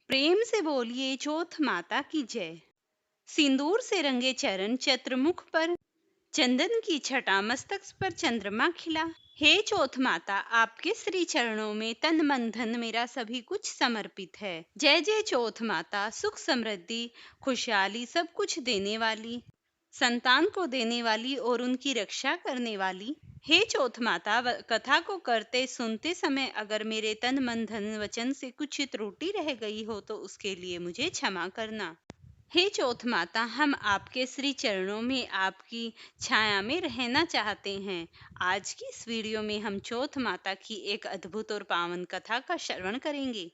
प्रेम से बोलिए चौथ माता की जय। सिंदूर से रंगे चरण चतुर्मुख पर, चंदन की छटा मस्तक पर चंद्रमा खिला। हे चौथ माता, आपके श्री चरणों में तन मन धन मेरा सभी कुछ समर्पित है। जय जय चौथ माता, सुख समृद्धि खुशहाली सब कुछ देने वाली, संतान को देने वाली और उनकी रक्षा करने वाली। हे चौथ माता, कथा को करते सुनते समय अगर मेरे तन मन धन वचन से कुछ त्रुटि रह गई हो तो उसके लिए मुझे क्षमा करना। हे चौथ माता, हम आपके श्री चरणों में आपकी छाया में रहना चाहते हैं। आज की इस वीडियो में हम चौथ माता की एक अद्भुत और पावन कथा का श्रवण करेंगे।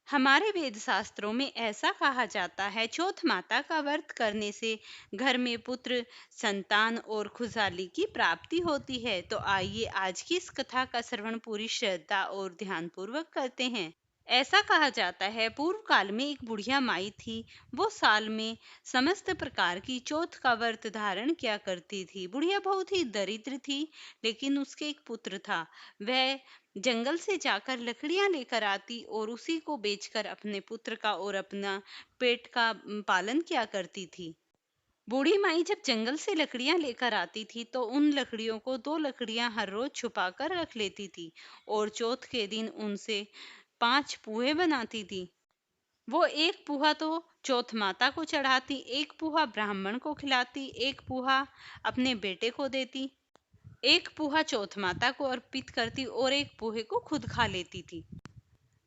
हमारे वेद शास्त्रों में ऐसा कहा जाता है, चौथ माता का व्रत करने से घर में पुत्र, संतान और खुशहाली की प्राप्ति होती है। तो आइए आज की इस कथा का श्रवण पूरी श्रद्धा और ध्यान पूर्वक करते हैं। ऐसा कहा जाता है, पूर्व काल में एक बुढ़िया माई थी। वो साल में समस्त प्रकार की चौथ का व्रत धारण किया करती थी। बुढ़िया बहुत ही दरिद्र थी, लेकिन उसके एक पुत्र था। वह जंगल से जाकर लकड़ियां लेकर आती और उसी को बेचकर अपने पुत्र का और अपना पेट का पालन किया करती थी। बूढ़ी माई जब जंगल से लकड़ियां लेकर आती थी तो उन लकड़ियों को दो लकड़ियां हर रोज छुपा कर रख लेती थी और चौथ के दिन उनसे 5 पूहे बनाती थी। वो एक पूहा तो चौथ माता को चढ़ाती, एक पूहा ब्राह्मण को खिलाती, एक पूहा अपने बेटे को देती, एक पूहा चौथ माता को अर्पित करती और एक पूहे को खुद खा लेती थी।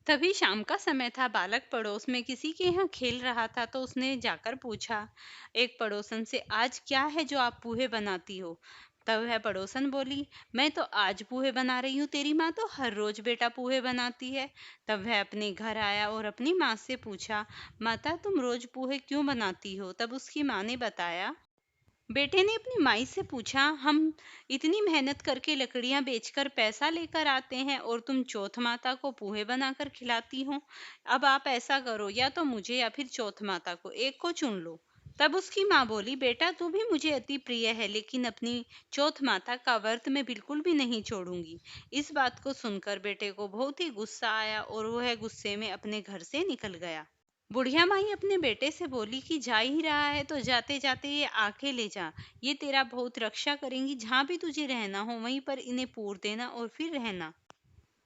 तभी शाम का समय था। बालक पड़ोस में किसी के यहाँ खेल रहा था तो उसने जाकर पूछा एक पड़ोसन से, आज क्या है जो आप पूहे बनाती हो? तब वह पड़ोसन बोली, मैं तो आज पूहे बना रही हूँ, तेरी माँ तो हर रोज बेटा पूहे बनाती है। तब वह अपने घर आया और अपनी माँ से पूछा, माता तुम रोज पूहे क्यों बनाती हो? तब उसकी माँ ने बताया। बेटे ने अपनी माई से पूछा, हम इतनी मेहनत करके लकड़ियां बेचकर पैसा लेकर आते हैं और तुम चौथ माता को पूहे बनाकर खिलाती हो। अब आप ऐसा करो, या तो मुझे या फिर चौथ माता को, एक को चुन लो। तब उसकी माँ बोली, बेटा तू भी मुझे अति प्रिय है, लेकिन अपनी चौथ माता का व्रत मैं बिल्कुल भी नहीं छोड़ूंगी। इस बात को सुनकर बेटे को बहुत ही गुस्सा आया और वह गुस्से में अपने घर से निकल गया। बुढ़िया माई अपने बेटे से बोली कि जा ही रहा है तो जाते जाते ये आके ले जा। ये तेरा बहुत रक्षा करेंगी, जहाँ भी तुझे रहना हो वहीं पर इन्हें पूर देना और फिर रहना।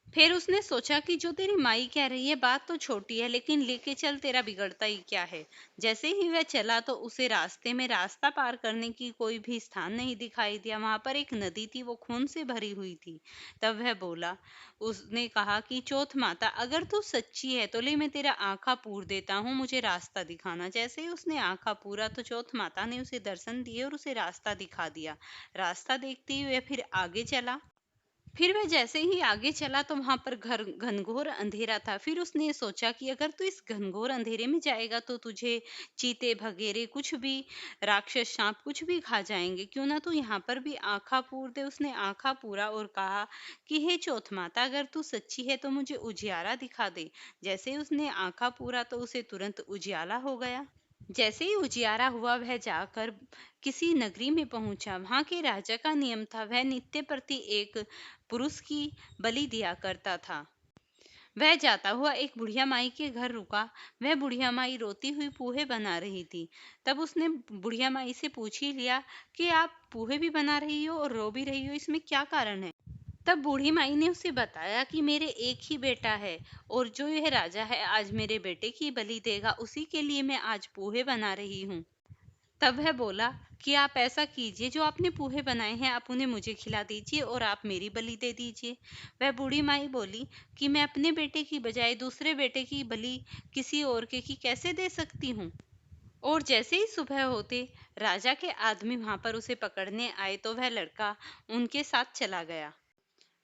फिर उसने सोचा कि जो तेरी माई कह रही है बात तो छोटी है, लेकिन लेके चल, तेरा बिगड़ता ही क्या है। जैसे ही वह चला तो उसे रास्ते में रास्ता पार करने की कोई भी स्थान नहीं दिखाई दिया। वहां पर एक नदी थी, वो खून से भरी हुई थी। तब वह बोला, उसने कहा कि चौथ माता अगर तू सच्ची है तो ले मैं तेरा आंखा पूर देता हूँ, मुझे रास्ता दिखाना। जैसे ही उसने आंखा पूरा तो चौथ माता ने उसे दर्शन दिए और उसे रास्ता दिखा दिया। रास्ता देखते हुए फिर आगे चला। फिर वह जैसे ही आगे चला तो वहां पर घर घनघोर अंधेरा था। फिर उसने सोचा कि अगर तू इस घनघोर अंधेरे में जाएगा तो तुझे चीते भगेरे कुछ भी, राक्षस सांप कुछ भी खा जाएंगे, क्यों ना तू यहाँ पर भी आँखा पूर दे। उसने आँखा पूरा और कहा कि हे चौथ माता, अगर तू सच्ची है तो मुझे उजियारा दिखा दे। जैसे ही उसने आँखा पूरा तो उसे तुरंत उजियाला हो गया। जैसे ही उजियारा हुआ वह जाकर किसी नगरी में पहुंचा। वहां के राजा का नियम था, वह नित्य प्रति एक पुरुष की बलि दिया करता था। वह जाता हुआ एक बुढ़िया माई के घर रुका। वह बुढ़िया माई रोती हुई पूहे बना रही थी। तब उसने बुढ़िया माई से पूछ ही लिया कि आप पूहे भी बना रही हो और रो भी रही हो, इसमें क्या कारण है? तब बूढ़ी माई ने उसे बताया कि मेरे एक ही बेटा है और जो यह राजा है आज मेरे बेटे की बलि देगा, उसी के लिए मैं आज पोहे बना रही हूँ। तब वह बोला कि आप ऐसा कीजिए, जो आपने पोहे बनाए हैं आप उन्हें मुझे खिला दीजिए और आप मेरी बलि दे दीजिए। वह बूढ़ी माई बोली कि मैं अपने बेटे की बजाय दूसरे बेटे की बलि किसी और के की कैसे दे सकती हूँ। और जैसे ही सुबह होते राजा के आदमी वहां पर उसे पकड़ने आए तो वह लड़का उनके साथ चला गया।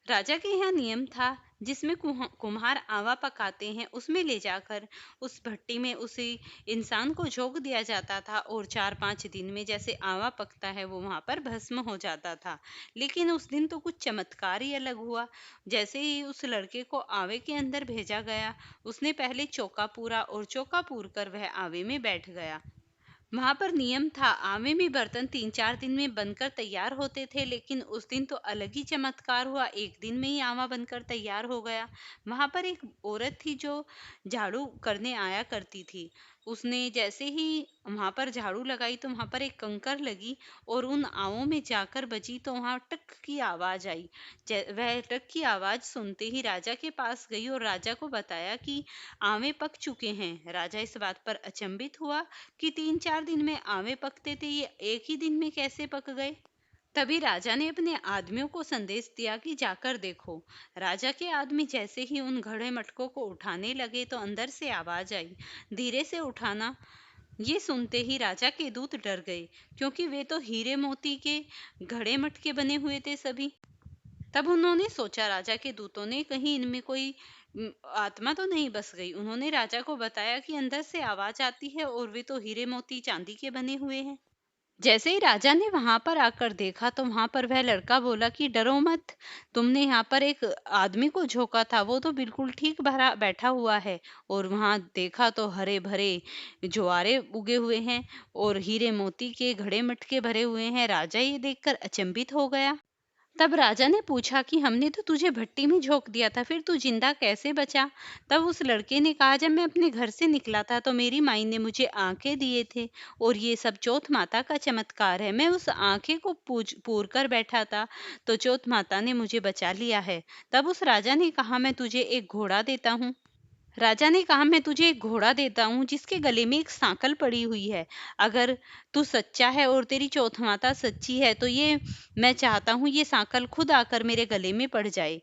राजा के यहाँ नियम था, जिसमें कुम्हार आवा पकाते हैं उसमें ले जाकर उस भट्टी में उसे इंसान को झोंक दिया जाता था और 4-5 दिन में जैसे आवा पकता है वो वहां पर भस्म हो जाता था। लेकिन उस दिन तो कुछ चमत्कार ही अलग हुआ। जैसे ही उस लड़के को आवे के अंदर भेजा गया, उसने पहले चौका पूरा और चौका पूर कर वह आवे में बैठ गया। वहां पर नियम था, आवे में बर्तन 3-4 दिन में बनकर तैयार होते थे, लेकिन उस दिन तो अलग ही चमत्कार हुआ, एक दिन में ही आवा बनकर तैयार हो गया। वहां पर एक औरत थी जो झाड़ू करने आया करती थी। उसने जैसे ही वहां पर झाड़ू लगाई तो वहां पर एक कंकर लगी और उन आवों में जाकर बजी, तो वहां टक की आवाज आई। वह टक की आवाज सुनते ही राजा के पास गई और राजा को बताया कि आवे पक चुके हैं। राजा इस बात पर अचंभित हुआ कि 3-4 दिन में आमे पकते थे, ये एक ही दिन में कैसे पक गए। तभी राजा ने अपने आदमियों को संदेश दिया कि जाकर देखो। राजा के आदमी जैसे ही उन घड़े मटकों को उठाने लगे तो अंदर से आवाज आई, धीरे से उठाना। ये सुनते ही राजा के दूत डर गए, क्योंकि वे तो हीरे मोती के घड़े मटके बने हुए थे सभी। तब उन्होंने सोचा, राजा के दूतों ने कहीं इनमें कोई आत्मा तो नहीं बस गई। उन्होंने राजा को बताया कि अंदर से आवाज आती है और वे तो हीरे मोती चांदी के बने हुए हैं। जैसे ही राजा ने वहां पर आकर देखा तो वहां पर वह लड़का बोला कि डरो मत, तुमने यहाँ पर एक आदमी को झोंका था, वो तो बिल्कुल ठीक भरा बैठा हुआ है। और वहां देखा तो हरे भरे ज्वारे उगे हुए हैं और हीरे मोती के घड़े मटके भरे हुए हैं। राजा ये देखकर अचंभित हो गया। तब राजा ने पूछा कि हमने तो तुझे भट्टी में झोंक दिया था, फिर तू जिंदा कैसे बचा। तब उस लड़के ने कहा, जब मैं अपने घर से निकला था तो मेरी माई ने मुझे आंखें दिए थे और ये सब चौथ माता का चमत्कार है। मैं उस आंखें को पूर कर बैठा था तो चौथ माता ने मुझे बचा लिया है। तब उस राजा ने कहा, मैं तुझे एक घोड़ा देता हूँ। राजा ने कहा, मैं तुझे एक घोड़ा देता हूँ जिसके गले में एक सांकल पड़ी हुई है। अगर तू सच्चा है और तेरी चौथ माता सच्ची है तो ये मैं चाहता हूँ ये सांकल खुद आकर मेरे गले में पड़ जाए।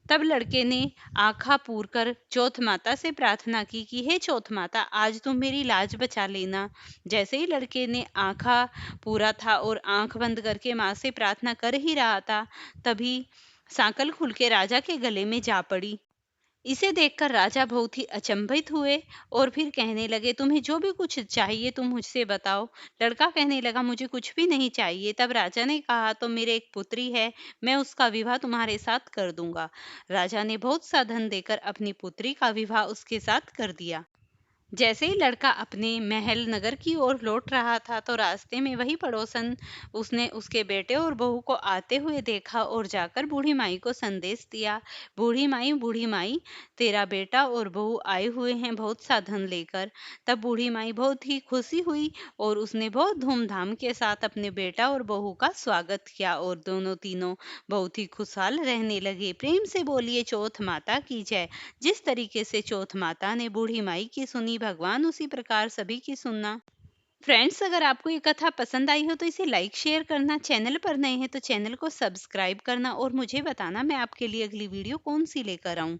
तब लड़के ने आँखा पूर कर चौथ माता से प्रार्थना की कि हे चौथ माता, आज तुम मेरी लाज बचा लेना। जैसे ही लड़के ने आँखा पूरा था और आंख बंद करके माँ से प्रार्थना कर ही रहा था, तभी सांकल खुल के राजा के गले में जा पड़ी। इसे देखकर राजा बहुत ही अचंभित हुए और फिर कहने लगे, तुम्हें जो भी कुछ चाहिए तुम मुझसे बताओ। लड़का कहने लगा, मुझे कुछ भी नहीं चाहिए। तब राजा ने कहा, तो मेरे एक पुत्री है, मैं उसका विवाह तुम्हारे साथ कर दूंगा। राजा ने बहुत सा धन देकर अपनी पुत्री का विवाह उसके साथ कर दिया। जैसे ही लड़का अपने महल नगर की ओर लौट रहा था तो रास्ते में वही पड़ोसन उसने उसके बेटे और बहू को आते हुए देखा और जाकर बूढ़ी माई को संदेश दिया, बूढ़ी माई, तेरा बेटा और बहू आए हुए हैं बहुत सा धन लेकर। तब बूढ़ी माई बहुत ही खुशी हुई और उसने बहुत धूमधाम के साथ अपने बेटा और बहू का स्वागत किया और दोनों तीनों बहुत ही खुशहाल रहने लगे। प्रेम से बोलिए चौथ माता की जय। जिस तरीके से चौथ माता ने बूढ़ी माई की सुनी, भगवान उसी प्रकार सभी की सुनना। फ्रेंड्स, अगर आपको ये कथा पसंद आई हो तो इसे लाइक शेयर करना, चैनल पर नए हैं तो चैनल को सब्सक्राइब करना और मुझे बताना मैं आपके लिए अगली वीडियो कौन सी लेकर आऊं।